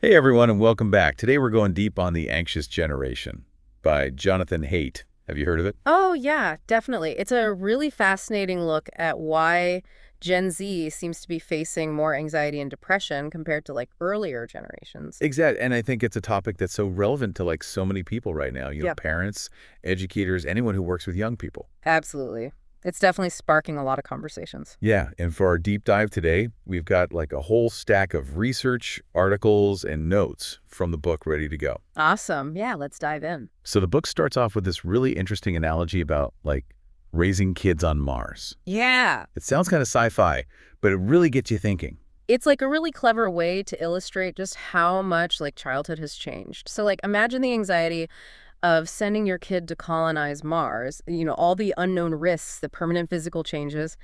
Hey everyone, and welcome back. Today we're going deep on The Anxious Generation by Jonathan Haidt. Have you heard of it? Oh, yeah, definitely. It's a really fascinating look at why Gen Z seems to be facing more anxiety and depression compared to earlier generations. Exactly, and I think it's a topic that's so relevant to so many people right now, Yep. parents, educators, anyone who works with young people. Absolutely. It's definitely sparking a lot of conversations. Yeah, and for our deep dive today, we've got a whole stack of research, articles, and notes from the book ready to go. Awesome. Yeah, let's dive in. So the book starts off with this really interesting analogy about raising kids on Mars. Yeah. It sounds kind of sci-fi, but it really gets you thinking. It's like a really clever way to illustrate just how much childhood has changed. So imagine the anxiety of sending your kid to colonize Mars, all the unknown risks, the permanent physical changes.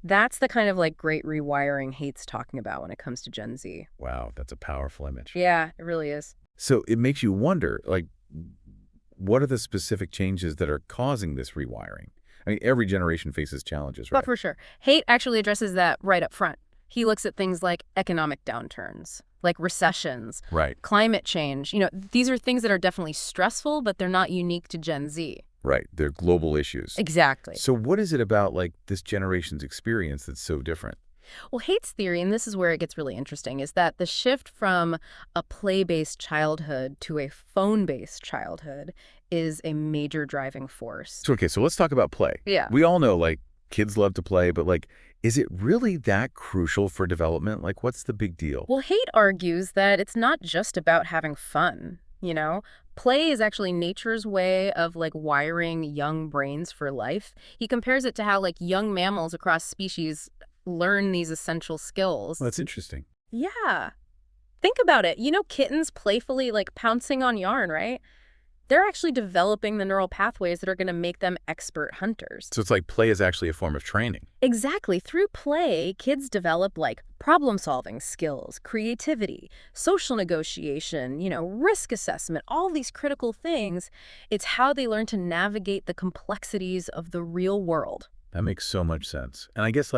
That's the kind of great rewiring Haidt's talking about when it comes to Gen Z. Wow, that's a powerful image. Yeah, it really is. So it makes you wonder, what are the specific changes that are causing this rewiring? I mean, every generation faces challenges, But right? for sure, Haidt actually addresses that right up front. He looks at things like economic downturns, like recessions, Right, climate change. These are things that are definitely stressful, but they're not unique to Gen Z. right. They're global issues. Exactly. So what is it about, this generation's experience that's so different? Well, Haidt's theory, and this is where it gets really interesting, is that the shift from a play-based childhood to a phone-based childhood is a major driving force. So, okay, so let's talk about play. Yeah. We all know, kids love to play, but, is it really that crucial for development? What's the big deal? Well, Haidt argues that it's not just about having fun. Play is actually nature's way of wiring young brains for life. He compares it to how young mammals across species learn these essential skills. Well, that's interesting. Yeah. Think about it. Kittens playfully pouncing on yarn, right? They're actually developing the neural pathways that are going to make them expert hunters. So it's like play is actually a form of training. Exactly. Through play, kids develop problem-solving skills, creativity, social negotiation, risk assessment, all these critical things. It's how they learn to navigate the complexities of the real world. That makes so much sense. And I guess,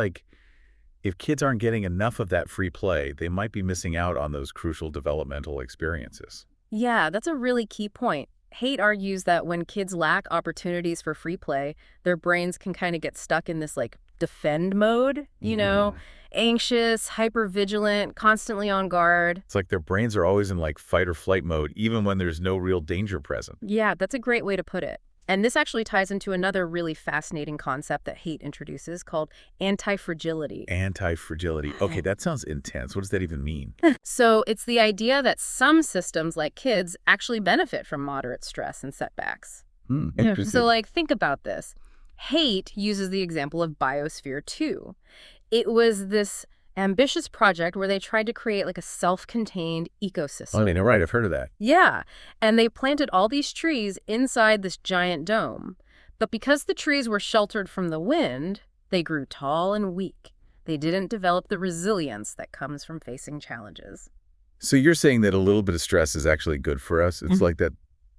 if kids aren't getting enough of that free play, they might be missing out on those crucial developmental experiences. Yeah, that's a really key point. Haidt argues that when kids lack opportunities for free play, their brains can kind of get stuck in this defend mode, Mhm. anxious, hyper-vigilant, constantly on guard. It's like their brains are always in fight or flight mode, even when there's no real danger present. Yeah, that's a great way to put it. And this actually ties into another really fascinating concept that Haidt introduces called anti-fragility. Anti-fragility. Okay, that sounds intense. What does that even mean? So it's the idea that some systems, like kids, actually benefit from moderate stress and setbacks. Yeah. So, Interesting. think about this. Haidt uses the example of Biosphere 2. It was this ambitious project where they tried to create a self-contained ecosystem. I mean, right, I've heard of that. Yeah, and they planted all these trees inside this giant dome. But because the trees were sheltered from the wind, they grew tall and weak. They didn't develop the resilience that comes from facing challenges. So you're saying that a little bit of stress is actually good for us? It's like that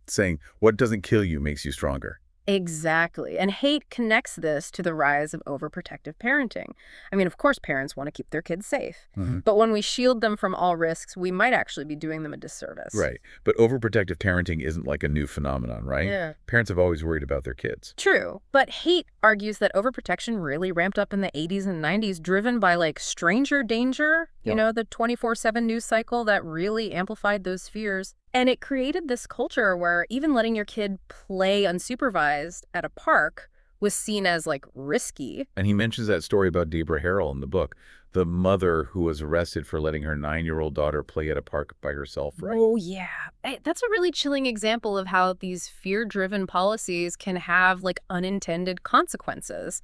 saying, what doesn't kill you makes you stronger. Exactly. And Haidt connects this to the rise of overprotective parenting. I mean, of course, parents want to keep their kids safe. Mhm. But when we shield them from all risks, we might actually be doing them a disservice. Right. But overprotective parenting isn't a new phenomenon, right? Yeah. Parents have always worried about their kids. True. But Haidt argues that overprotection really ramped up in the 80s and 90s, driven by stranger danger, the 24/7 news cycle that really amplified those fears. And it created this culture where even letting your kid play unsupervised at a park was seen as risky. And he mentions that story about Deborah Harrell in the book, the mother who was arrested for letting her 9-year-old daughter play at a park by herself, right? Oh, yeah. That's a really chilling example of how these fear-driven policies can have unintended consequences.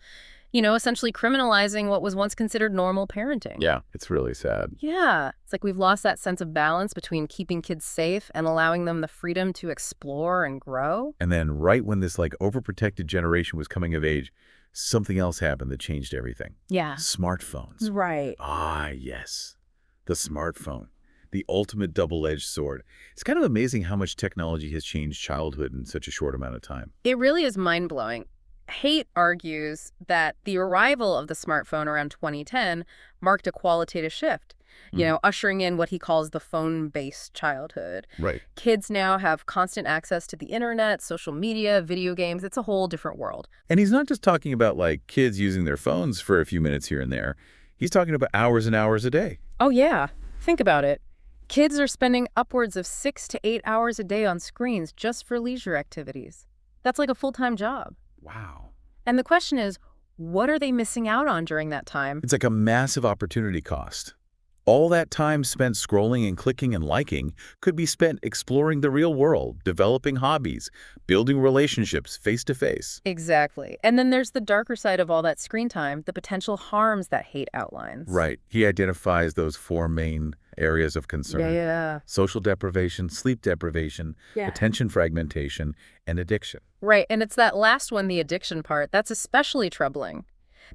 Essentially criminalizing what was once considered normal parenting. Yeah, it's really sad. Yeah. It's we've lost that sense of balance between keeping kids safe and allowing them the freedom to explore and grow. And then right when this overprotected generation was coming of age, something else happened that changed everything. Yeah. Smartphones. Right. Ah, yes. The smartphone. The ultimate double-edged sword. It's kind of amazing how much technology has changed childhood in such a short amount of time. It really is mind-blowing. Haidt argues that the arrival of the smartphone around 2010 marked a qualitative shift. Mhm. ushering in what he calls the phone-based childhood. Right. Kids now have constant access to the internet, social media, video games. It's a whole different world. And he's not just talking about, like, kids using their phones for a few minutes here and there. He's talking about hours and hours a day. Oh, yeah. Think about it. Kids are spending upwards of 6 to 8 hours a day on screens just for leisure activities. That's like a full-time job. Wow. And the question is, what are they missing out on during that time? It's like a massive opportunity cost. All that time spent scrolling and clicking and liking could be spent exploring the real world, developing hobbies, building relationships face to face. Exactly. And then there's the darker side of all that screen time, the potential harms that Haidt outlines. Right. He identifies those four main areas of concern. Yeah. Social deprivation, sleep deprivation, Yeah. attention fragmentation, and addiction. Right. And it's that last one, the addiction part, that's especially troubling.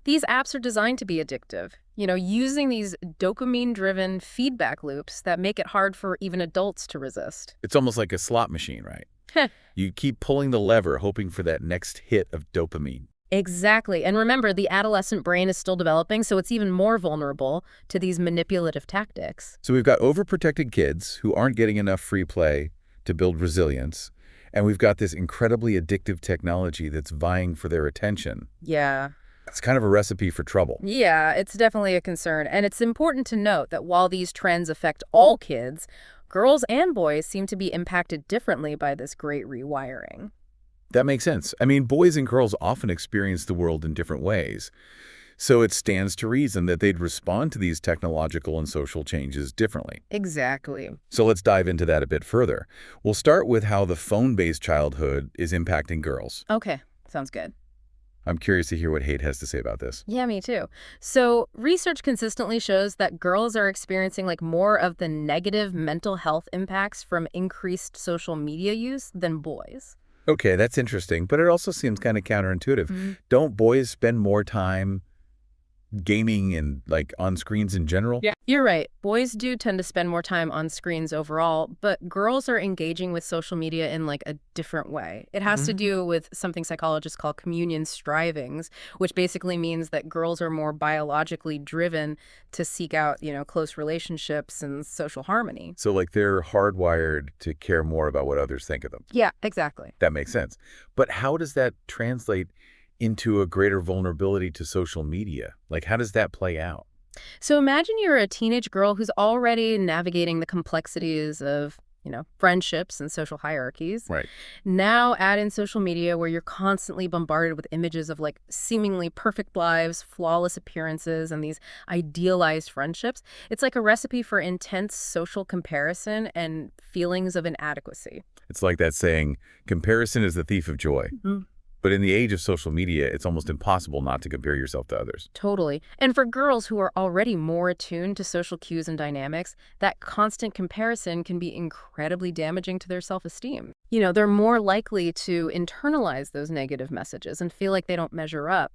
These apps are designed to be addictive, using these dopamine-driven feedback loops that make it hard for even adults to resist. It's almost like a slot machine, right? Heh. You keep pulling the lever, hoping for that next hit of dopamine. Exactly. And remember, the adolescent brain is still developing, so it's even more vulnerable to these manipulative tactics. So we've got overprotected kids who aren't getting enough free play to build resilience, and we've got this incredibly addictive technology that's vying for their attention. Yeah. It's kind of a recipe for trouble. Yeah, it's definitely a concern. And it's important to note that while these trends affect all kids, girls and boys seem to be impacted differently by this great rewiring. That makes sense. I mean, boys and girls often experience the world in different ways. So it stands to reason that they'd respond to these technological and social changes differently. Exactly. So let's dive into that a bit further. We'll start with how the phone-based childhood is impacting girls. Okay, sounds good. I'm curious to hear what Haidt has to say about this. Yeah, me too. So research consistently shows that girls are experiencing more of the negative mental health impacts from increased social media use than boys. Okay, that's interesting, but it also seems kind of counterintuitive. Don't boys spend more time gaming and on screens in general? Yeah, you're right. Boys do tend to spend more time on screens overall, but girls are engaging with social media in a different way. It has to do with something psychologists call communion strivings, which basically means that girls are more biologically driven to seek out, close relationships and social harmony. So they're hardwired to care more about what others think of them. Yeah, exactly. That makes sense. But how does that translate into a greater vulnerability to social media? How does that play out? So imagine you're a teenage girl who's already navigating the complexities of, friendships and social hierarchies. Right. Now add in social media where you're constantly bombarded with images of seemingly perfect lives, flawless appearances, and these idealized friendships. It's like a recipe for intense social comparison and feelings of inadequacy. It's like that saying, comparison is the thief of joy. But in the age of social media, it's almost impossible not to compare yourself to others. Totally. And for girls who are already more attuned to social cues and dynamics, that constant comparison can be incredibly damaging to their self-esteem. They're more likely to internalize those negative messages and feel like they don't measure up.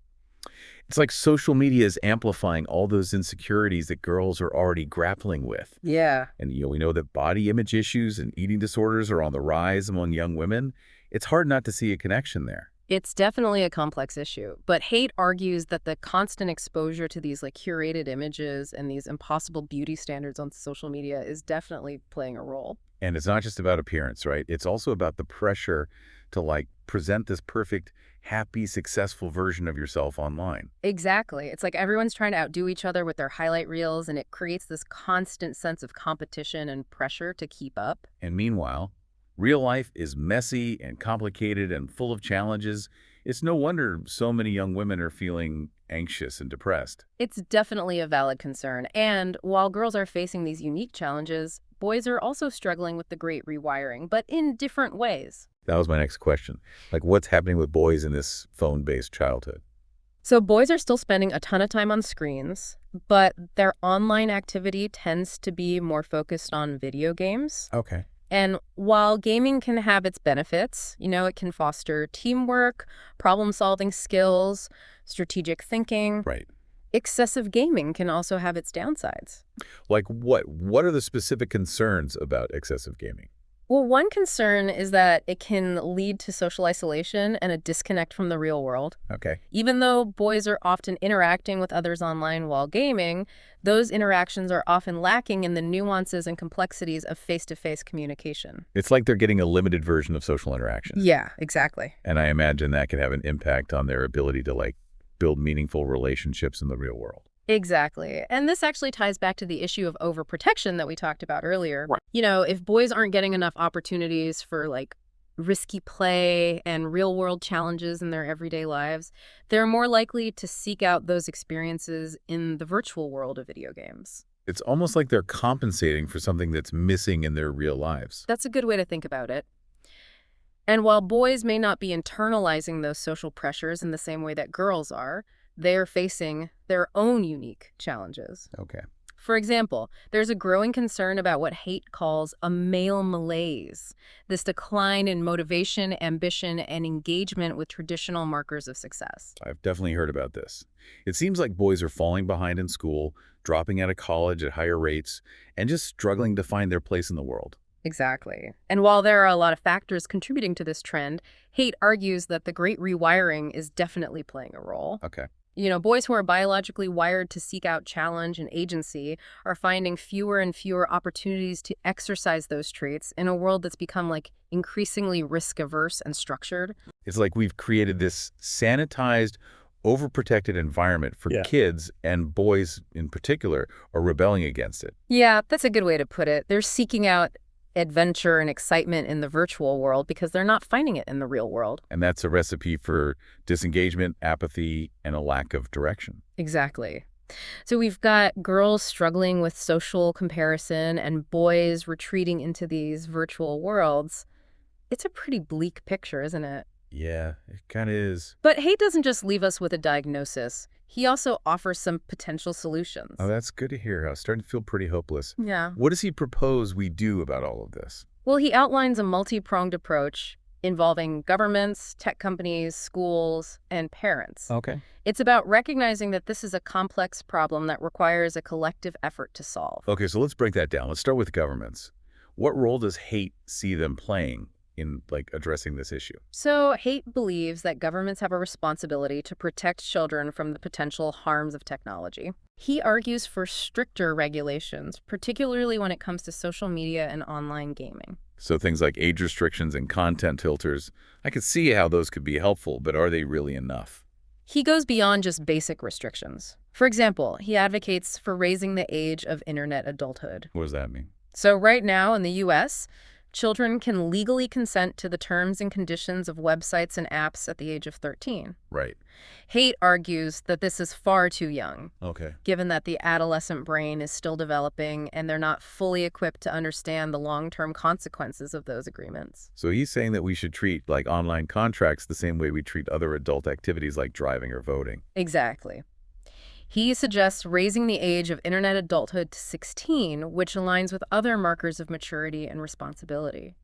It's like social media is amplifying all those insecurities that girls are already grappling with. Yeah. And we know that body image issues and eating disorders are on the rise among young women. It's hard not to see a connection there. It's definitely a complex issue, but Haidt argues that the constant exposure to these curated images and these impossible beauty standards on social media is definitely playing a role. And it's not just about appearance, right? It's also about the pressure to present this perfect, happy, successful version of yourself online. Exactly. It's like everyone's trying to outdo each other with their highlight reels, and it creates this constant sense of competition and pressure to keep up. And meanwhile, real life is messy and complicated and full of challenges. It's no wonder so many young women are feeling anxious and depressed. It's definitely a valid concern. And while girls are facing these unique challenges, boys are also struggling with the great rewiring, but in different ways. That was my next question. What's happening with boys in this phone-based childhood? So boys are still spending a ton of time on screens, but their online activity tends to be more focused on video games. Okay. And while gaming can have its benefits, it can foster teamwork, problem-solving skills, strategic thinking. Right. Excessive gaming can also have its downsides. Like what? What are the specific concerns about excessive gaming? Well, one concern is that it can lead to social isolation and a disconnect from the real world. Okay. Even though boys are often interacting with others online while gaming, those interactions are often lacking in the nuances and complexities of face-to-face communication. It's like they're getting a limited version of social interaction. Yeah, exactly. And I imagine that could have an impact on their ability to, like, build meaningful relationships in the real world. Exactly. And this actually ties back to the issue of overprotection that we talked about earlier. Right. You know, if boys aren't getting enough opportunities for like risky play and real world challenges in their everyday lives, they're more likely to seek out those experiences in the virtual world of video games. It's almost like they're compensating for something that's missing in their real lives. That's a good way to think about it. And while boys may not be internalizing those social pressures in the same way that girls are, they're facing their own unique challenges. Okay. For example, there's a growing concern about what Haidt calls a male malaise, this decline in motivation, ambition, and engagement with traditional markers of success. I've definitely heard about this. It seems like boys are falling behind in school, dropping out of college at higher rates, and just struggling to find their place in the world. Exactly. And while there are a lot of factors contributing to this trend, Haidt argues that the great rewiring is definitely playing a role. Okay. You know, boys who are biologically wired to seek out challenge and agency are finding fewer and fewer opportunities to exercise those traits in a world that's become like increasingly risk-averse and structured. It's like we've created this sanitized, overprotected environment for kids, and boys in particular are rebelling against it. Yeah, that's a good way to put it. They're seeking out adventure and excitement in the virtual world because they're not finding it in the real world. And that's a recipe for disengagement, apathy, and a lack of direction. Exactly. So we've got girls struggling with social comparison and boys retreating into these virtual worlds. It's a pretty bleak picture, isn't it? Yeah, it kind of is. But Haidt doesn't just leave us with a diagnosis. He also offers some potential solutions. Oh, that's good to hear. I was starting to feel pretty hopeless. Yeah. What does he propose we do about all of this? Well, he outlines a multi-pronged approach involving governments, tech companies, schools, and parents. Okay. It's about recognizing that this is a complex problem that requires a collective effort to solve. Okay, so let's break that down. Let's start with governments. What role does Haidt see them playing in, like, addressing this issue? So Haidt believes that governments have a responsibility to protect children from the potential harms of technology. He argues for stricter regulations, particularly when it comes to social media and online gaming. So things like age restrictions and content filters, I could see how those could be helpful, but are they really enough? He goes beyond just basic restrictions. For example, he advocates for raising the age of internet adulthood. What does that mean? So right now in the U.S., children can legally consent to the terms and conditions of websites and apps at the age of 13. Right. Haidt argues that this is far too young, Okay. given that the adolescent brain is still developing and they're not fully equipped to understand the long-term consequences of those agreements. So he's saying that we should treat, like, online contracts the same way we treat other adult activities like driving or voting. Exactly. He suggests raising the age of internet adulthood to 16, which aligns with other markers of maturity and responsibility.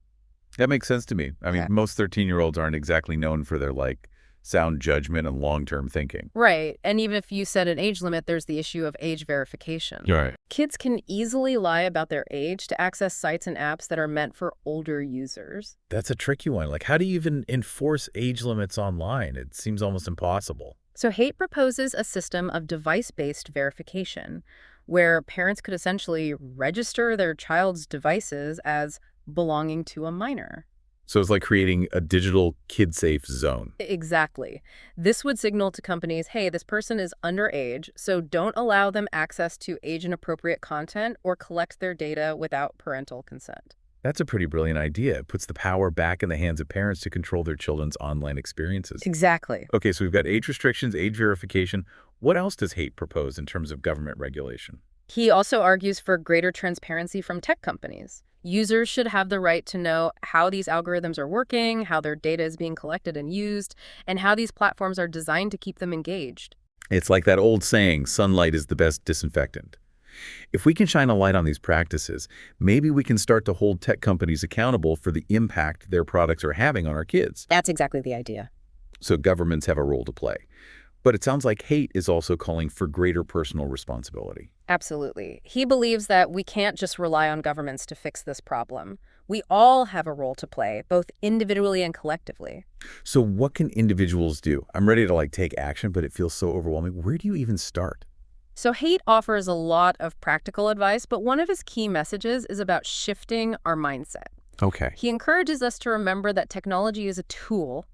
That makes sense to me. I mean, Okay. most 13-year-olds aren't exactly known for their, like, sound judgment and long-term thinking. Right. And even if you set an age limit, there's the issue of age verification. Right. Kids can easily lie about their age to access sites and apps that are meant for older users. That's a tricky one. Like, how do you even enforce age limits online? It seems almost impossible. So Haidt proposes a system of device-based verification, where parents could essentially register their child's devices as belonging to a minor. So it's like creating a digital kid-safe zone. Exactly. This would signal to companies, hey, this person is underage, so don't allow them access to age-inappropriate content or collect their data without parental consent. That's a pretty brilliant idea. It puts the power back in the hands of parents to control their children's online experiences. Exactly. Okay, so we've got age restrictions, age verification. What else does Haidt propose in terms of government regulation? He also argues for greater transparency from tech companies. Users should have the right to know how these algorithms are working, how their data is being collected and used, and how these platforms are designed to keep them engaged. It's like that old saying, sunlight is the best disinfectant. If we can shine a light on these practices, maybe we can start to hold tech companies accountable for the impact their products are having on our kids. That's exactly the idea. So governments have a role to play. But it sounds like Haidt is also calling for greater personal responsibility. Absolutely. He believes that we can't just rely on governments to fix this problem. We all have a role to play, both individually and collectively. So what can individuals do? I'm ready to take action, but it feels so overwhelming. Where do you even start? So Haidt offers a lot of practical advice, but one of his key messages is about shifting our mindset. Okay. He encourages us to remember that technology is a tool,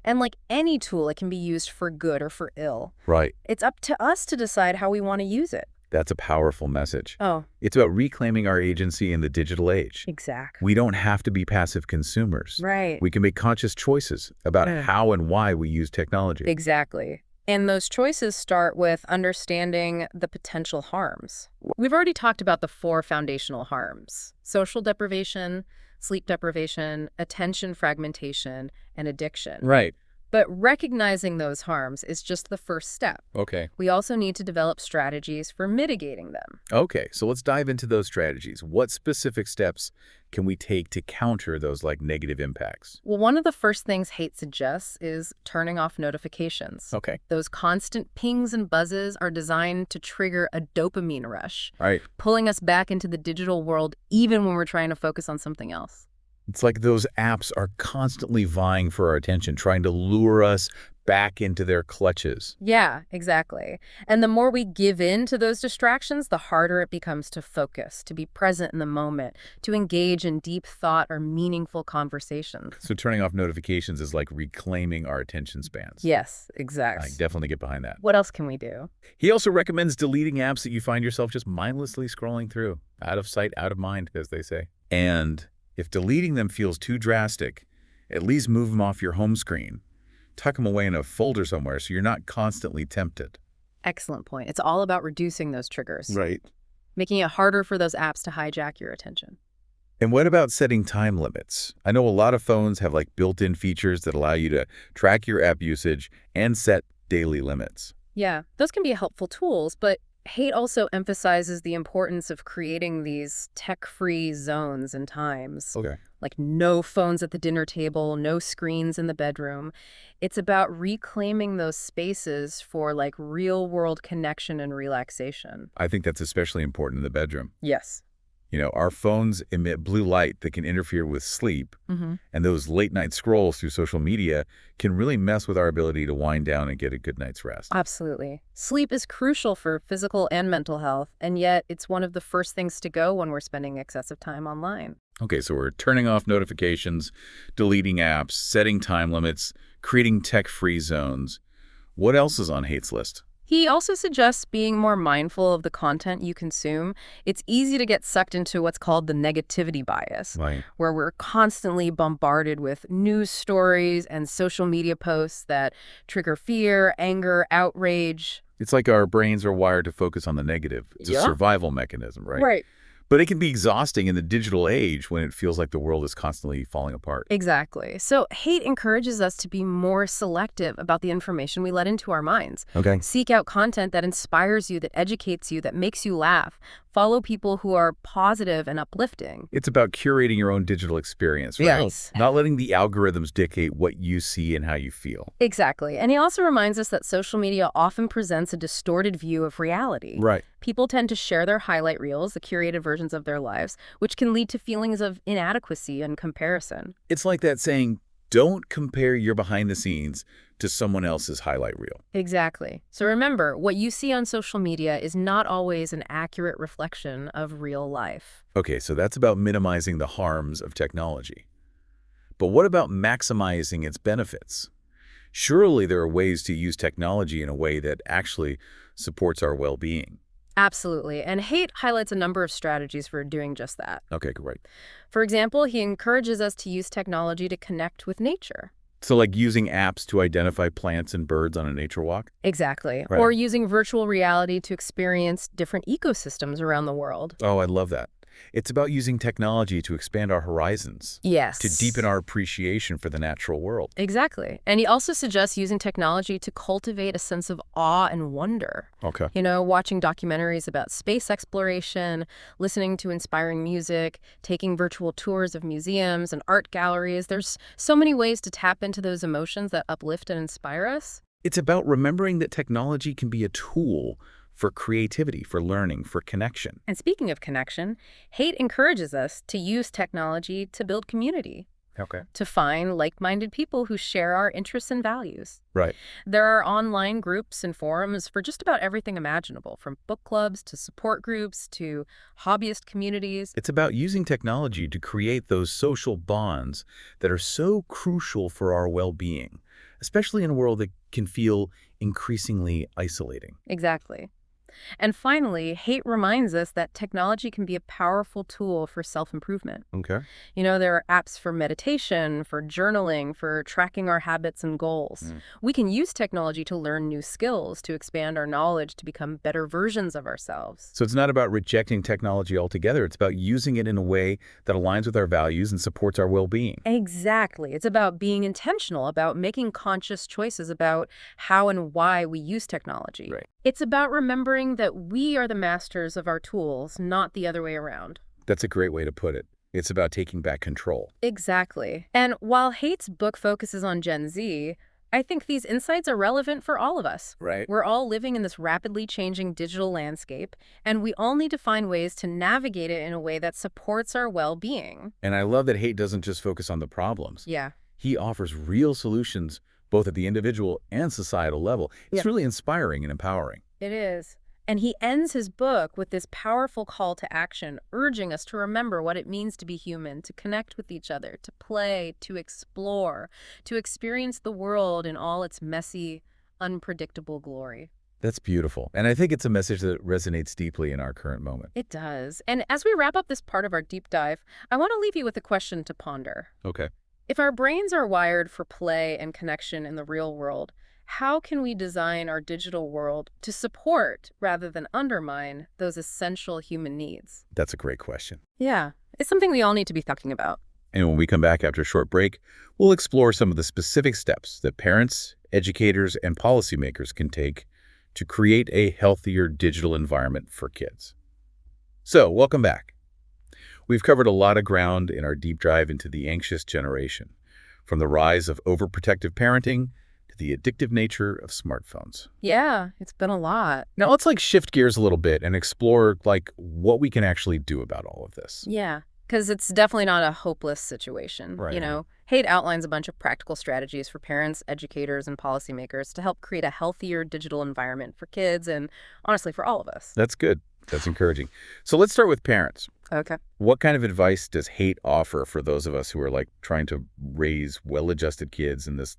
and like any tool, it can be used for good or for ill. Right. It's up to us to decide how we want to use it. That's a powerful message. Oh, It's about reclaiming our agency in the digital age. exactly. We don't have to be passive consumers. Right. We can make conscious choices about how and why we use technology. Exactly. And those choices start with understanding the potential harms. We've already talked about the 4 foundational harms: social deprivation, sleep deprivation, attention fragmentation, and addiction. Right. But recognizing those harms is just the first step. Okay. We also need to develop strategies for mitigating them. Okay, so let's dive into those strategies. What specific steps can we take to counter those negative impacts? Well, one of the first things Haidt suggests is turning off notifications. Okay. Those constant pings and buzzes are designed to trigger a dopamine rush, Right. pulling us back into the digital world even when we're trying to focus on something else. It's like those apps are constantly vying for our attention, trying to lure us back into their clutches. Yeah, exactly. And the more we give in to those distractions, the harder it becomes to focus, to be present in the moment, to engage in deep thought or meaningful conversations. So turning off notifications is like reclaiming our attention spans. Yes, I exactly. definitely get behind that. What else can we do? He also recommends deleting apps that you find yourself just mindlessly scrolling through. Out of sight, out of mind, as they say. And if deleting them feels too drastic, at least move them off your home screen. Tuck them away in a folder somewhere so you're not constantly tempted. Excellent point. It's all about reducing those triggers, Right. making it harder for those apps to hijack your attention. And what about setting time limits? I know a lot of phones have built-in features that allow you to track your app usage and set daily limits. Yeah, those can be helpful tools, but Haidt also emphasizes the importance of creating these tech-free zones and times. Okay. Like no phones at the dinner table, no screens in the bedroom. It's about reclaiming those spaces for real-world connection and relaxation. I think that's especially important in the bedroom. Yes. Our phones emit blue light that can interfere with sleep, and those late-night scrolls through social media can really mess with our ability to wind down and get a good night's rest. Absolutely. Sleep is crucial for physical and mental health, and yet it's one of the first things to go when we're spending excessive time online. Okay, so we're turning off notifications, deleting apps, setting time limits, creating tech-free zones. What else is on Haidt's list? He also suggests being more mindful of the content you consume. It's easy to get sucked into what's called the negativity bias, Right. where we're constantly bombarded with news stories and social media posts that trigger fear, anger, outrage. It's like our brains are wired to focus on the negative. It's a Yeah. survival mechanism, right? Right. But it can be exhausting in the digital age when it feels like the world is constantly falling apart. Exactly. So Haidt encourages us to be more selective about the information we let into our minds. Okay. Seek out content that inspires you, that educates you, that makes you laugh. Follow people who are positive and uplifting. It's about curating your own digital experience, right? Yes. Not letting the algorithms dictate what you see and how you feel. Exactly. And he also reminds us that social media often presents a distorted view of reality. Right. People tend to share their highlight reels, the curated versions of their lives, which can lead to feelings of inadequacy and comparison. It's like that saying, don't compare your behind the scenes to someone else's highlight reel. Exactly. So remember, what you see on social media is not always an accurate reflection of real life. Okay, so that's about minimizing the harms of technology. But what about maximizing its benefits? Surely there are ways to use technology in a way that actually supports our well-being. Absolutely. And Haidt highlights a number of strategies for doing just that. Okay, great. For example, he encourages us to use technology to connect with nature. So like using apps to identify plants and birds on a nature walk? Exactly. Right. Or using virtual reality to experience different ecosystems around the world. Oh, I love that. It's about using technology to expand our horizons, Yes. to deepen our appreciation for the natural world. Exactly. And he also suggests using technology to cultivate a sense of awe and wonder. Okay. Watching documentaries about space exploration, listening to inspiring music, taking virtual tours of museums and art galleries. There's so many ways to tap into those emotions that uplift and inspire us. It's about remembering that technology can be a tool for creativity, for learning, for connection. And speaking of connection, Haidt encourages us to use technology to build community, Okay. to find like-minded people who share our interests and values. Right. There are online groups and forums for just about everything imaginable, from book clubs to support groups to hobbyist communities. It's about using technology to create those social bonds that are so crucial for our well-being, especially in a world that can feel increasingly isolating. Exactly. And finally, Haidt reminds us that technology can be a powerful tool for self-improvement. Okay. There are apps for meditation, for journaling, for tracking our habits and goals. We can use technology to learn new skills, to expand our knowledge, to become better versions of ourselves. So it's not about rejecting technology altogether. It's about using it in a way that aligns with our values and supports our well-being. Exactly. It's about being intentional, about making conscious choices about how and why we use technology. Right. It's about remembering that we are the masters of our tools, not the other way around. That's a great way to put it. It's about taking back control. Exactly. And while Haidt's book focuses on Gen Z, I think these insights are relevant for all of us. Right. We're all living in this rapidly changing digital landscape, and we all need to find ways to navigate it in a way that supports our well-being. And I love that Haidt doesn't just focus on the problems. Yeah. He offers real solutions both at the individual and societal level. It's really inspiring and empowering. It is. And he ends his book with this powerful call to action, urging us to remember what it means to be human, to connect with each other, to play, to explore, to experience the world in all its messy, unpredictable glory. That's beautiful. And I think it's a message that resonates deeply in our current moment. It does. And as we wrap up this part of our deep dive, I want to leave you with a question to ponder. Okay. If our brains are wired for play and connection in the real world, how can we design our digital world to support rather than undermine those essential human needs? That's a great question. Yeah, it's something we all need to be thinking about. And when we come back after a short break, we'll explore some of the specific steps that parents, educators, and policymakers can take to create a healthier digital environment for kids. So, welcome back. We've covered a lot of ground in our deep dive into the anxious generation, from the rise of overprotective parenting to the addictive nature of smartphones. Yeah, it's been a lot. Now let's shift gears a little bit and explore what we can actually do about all of this. Yeah, because it's definitely not a hopeless situation. Right. Haidt outlines a bunch of practical strategies for parents, educators, and policymakers to help create a healthier digital environment for kids and, honestly, for all of us. That's good. That's encouraging. So let's start with parents. Okay. What kind of advice does Haidt offer for those of us who are trying to raise well-adjusted kids in this,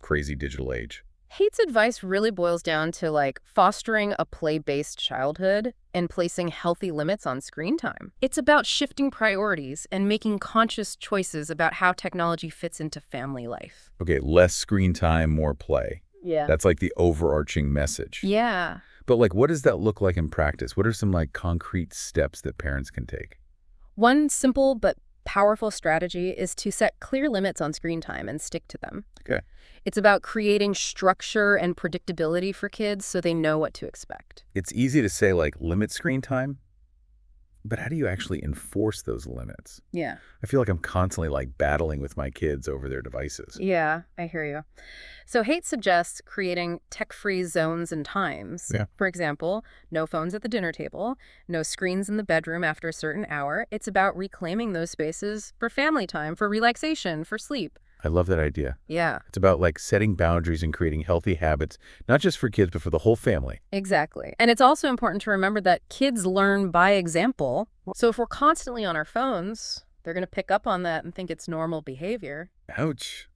crazy digital age? Haidt's advice really boils down to fostering a play-based childhood and placing healthy limits on screen time. It's about shifting priorities and making conscious choices about how technology fits into family life. Okay, less screen time, more play. Yeah. That's the overarching message. Yeah. But what does that look like in practice? What are some concrete steps that parents can take? One simple but powerful strategy is to set clear limits on screen time and stick to them. Okay. It's about creating structure and predictability for kids so they know what to expect. It's easy to say limit screen time, but how do you actually enforce those limits? Yeah. I feel I'm constantly battling with my kids over their devices. Yeah, I hear you. So Haidt suggests creating tech-free zones and times. Yeah. For example, no phones at the dinner table, no screens in the bedroom after a certain hour. It's about reclaiming those spaces for family time, for relaxation, for sleep. I love that idea. Yeah. It's about setting boundaries and creating healthy habits, not just for kids, but for the whole family. Exactly. And it's also important to remember that kids learn by example. So if we're constantly on our phones, they're going to pick up on that and think it's normal behavior. Ouch.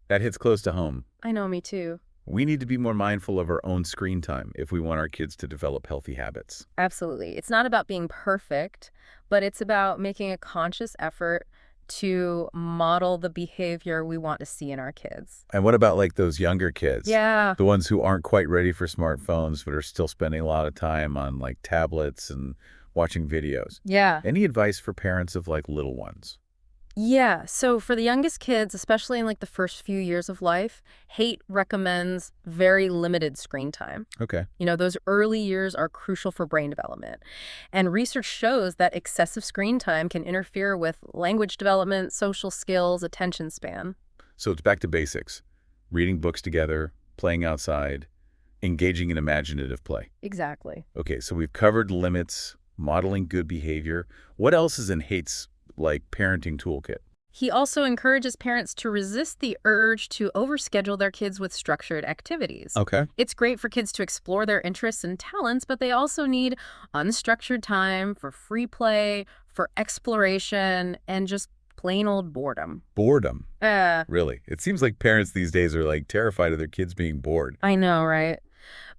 That hits close to home. I know, me too. We need to be more mindful of our own screen time if we want our kids to develop healthy habits. Absolutely. It's not about being perfect, but it's about making a conscious effort to model the behavior we want to see in our kids. And what about those younger kids? Yeah. The ones who aren't quite ready for smartphones, but are still spending a lot of time on tablets and watching videos. Yeah. Any advice for parents of little ones? Yeah. So for the youngest kids, especially in the first few years of life, Haidt recommends very limited screen time. Okay. Those early years are crucial for brain development. And research shows that excessive screen time can interfere with language development, social skills, attention span. So it's back to basics. Reading books together, playing outside, Engaging in imaginative play. Exactly. Okay, so we've covered limits, modeling good behavior. What else is in Haidt's, parenting toolkit? He also encourages parents to resist the urge to overschedule their kids with structured activities. Okay. It's great for kids to explore their interests and talents, but they also need unstructured time for free play, for exploration, and just plain old boredom. Boredom. Uh, Really? It seems like parents these days are terrified of their kids being bored. I know, right?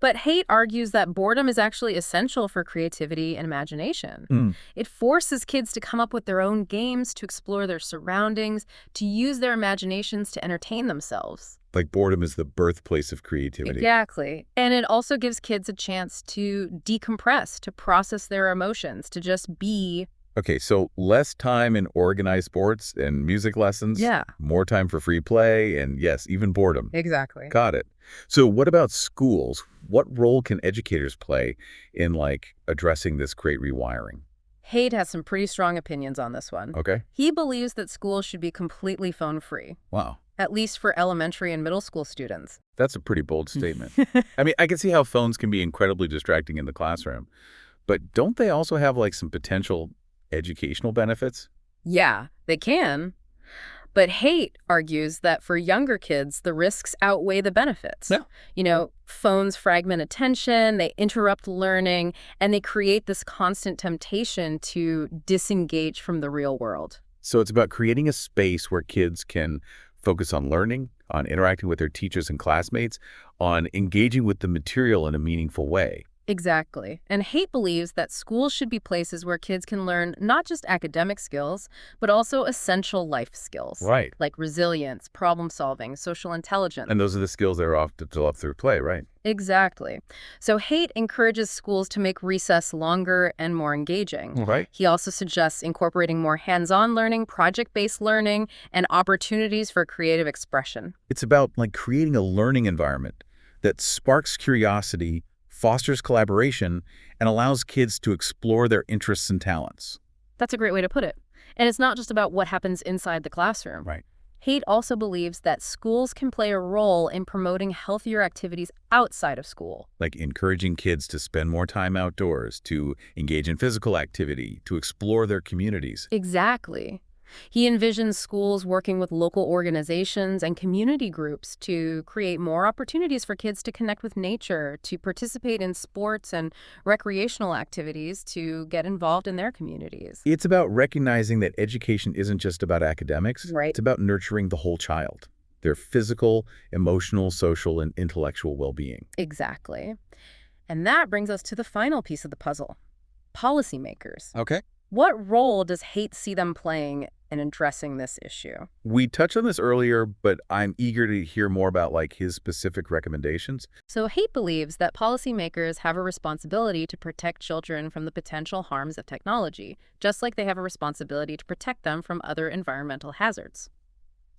But Haidt argues that boredom is actually essential for creativity and imagination. Mm. It forces kids to come up with their own games, to explore their surroundings, to use their imaginations to entertain themselves. Like boredom is the birthplace of creativity. Exactly. And it also gives kids a chance to decompress, to process their emotions, to just be. Okay, so less time in organized sports and music lessons. Yeah. More time for free play and, yes, even boredom. Exactly. Got it. So what about schools? What role can educators play in, addressing this great rewiring? Haidt has some pretty strong opinions on this one. Okay. He believes that schools should be completely phone-free, Wow. at least for elementary and middle school students. That's a pretty bold statement. I mean, I can see how phones can be incredibly distracting in the classroom, but don't they also have, some potential educational benefits? Yeah, they can. But Haidt argues that for younger kids, the risks outweigh the benefits. Yeah. Phones fragment attention, they interrupt learning, and they create this constant temptation to disengage from the real world. So it's about creating a space where kids can focus on learning, on interacting with their teachers and classmates, on engaging with the material in a meaningful way. Exactly. And Haidt believes that schools should be places where kids can learn not just academic skills, but also essential life skills. Right. Like resilience, problem solving, social intelligence. And those are the skills that are often developed through play, right? Exactly. So Haidt encourages schools to make recess longer and more engaging. Right. He also suggests incorporating more hands-on learning, project-based learning, and opportunities for creative expression. It's about creating a learning environment that sparks curiosity, fosters collaboration, and allows kids to explore their interests and talents. That's a great way to put it. And it's not just about what happens inside the classroom. Right. Haidt also believes that schools can play a role in promoting healthier activities outside of school. Like encouraging kids to spend more time outdoors, to engage in physical activity, to explore their communities. Exactly. He envisions schools working with local organizations and community groups to create more opportunities for kids to connect with nature, to participate in sports and recreational activities, to get involved in their communities. It's about recognizing that education isn't just about academics. Right. It's about nurturing the whole child, their physical, emotional, social, and intellectual well-being. Exactly. And that brings us to the final piece of the puzzle: policymakers. Okay. What role does Haidt see them playing in addressing this issue? We touched on this earlier, but I'm eager to hear more about his specific recommendations. So Haidt believes that policymakers have a responsibility to protect children from the potential harms of technology, just like they have a responsibility to protect them from other environmental hazards.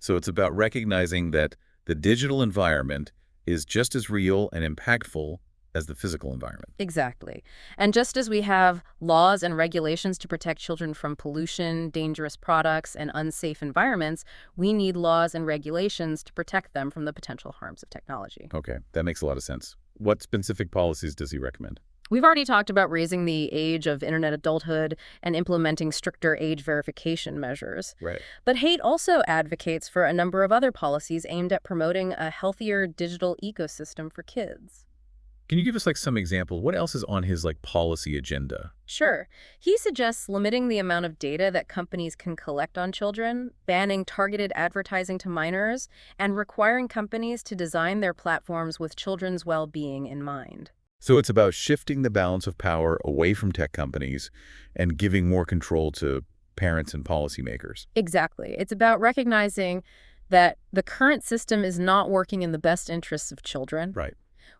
So it's about recognizing that the digital environment is just as real and impactful as the physical environment. Exactly. And just as we have laws and regulations to protect children from pollution, dangerous products, and unsafe environments, we need laws and regulations to protect them from the potential harms of technology. Okay, that makes a lot of sense. What specific policies does he recommend? We've already talked about raising the age of internet adulthood and implementing stricter age verification measures. Right. But Haidt also advocates for a number of other policies aimed at promoting a healthier digital ecosystem for kids. Can you give us some example? What else is on his policy agenda? Sure. He suggests limiting the amount of data that companies can collect on children, banning targeted advertising to minors, and requiring companies to design their platforms with children's well-being in mind. So it's about shifting the balance of power away from tech companies and giving more control to parents and policymakers. Exactly. It's about recognizing that the current system is not working in the best interests of children. Right.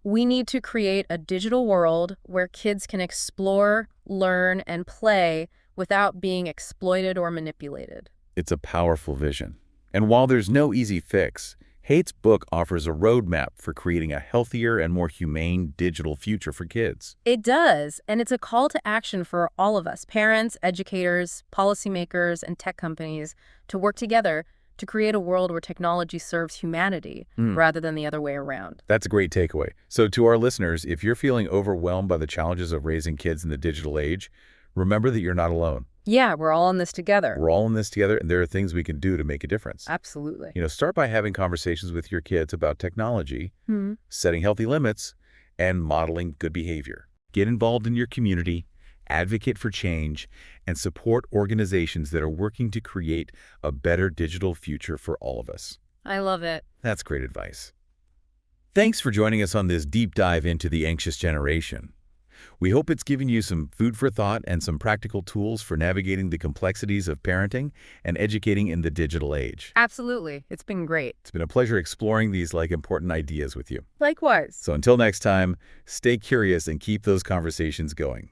We need to create a digital world where kids can explore, learn, and play without being exploited or manipulated. It's a powerful vision. And while there's no easy fix, Haidt's book offers a roadmap for creating a healthier and more humane digital future for kids. It does, and it's a call to action for all of us, parents, educators, policymakers, and tech companies, to work together to create a world where technology serves humanity rather than the other way around. That's a great takeaway. So to our listeners, if you're feeling overwhelmed by the challenges of raising kids in the digital age, remember that you're not alone. Yeah, we're all in this together. We're all in this together, and there are things we can do to make a difference. Absolutely. Start by having conversations with your kids about technology, setting healthy limits, and modeling good behavior. Get involved in your community, advocate for change, and support organizations that are working to create a better digital future for all of us. I love it. That's great advice. Thanks for joining us on this deep dive into the anxious generation. We hope it's given you some food for thought and some practical tools for navigating the complexities of parenting and educating in the digital age. Absolutely. It's been great. It's been a pleasure exploring these important ideas with you. Likewise. So until next time, stay curious and keep those conversations going.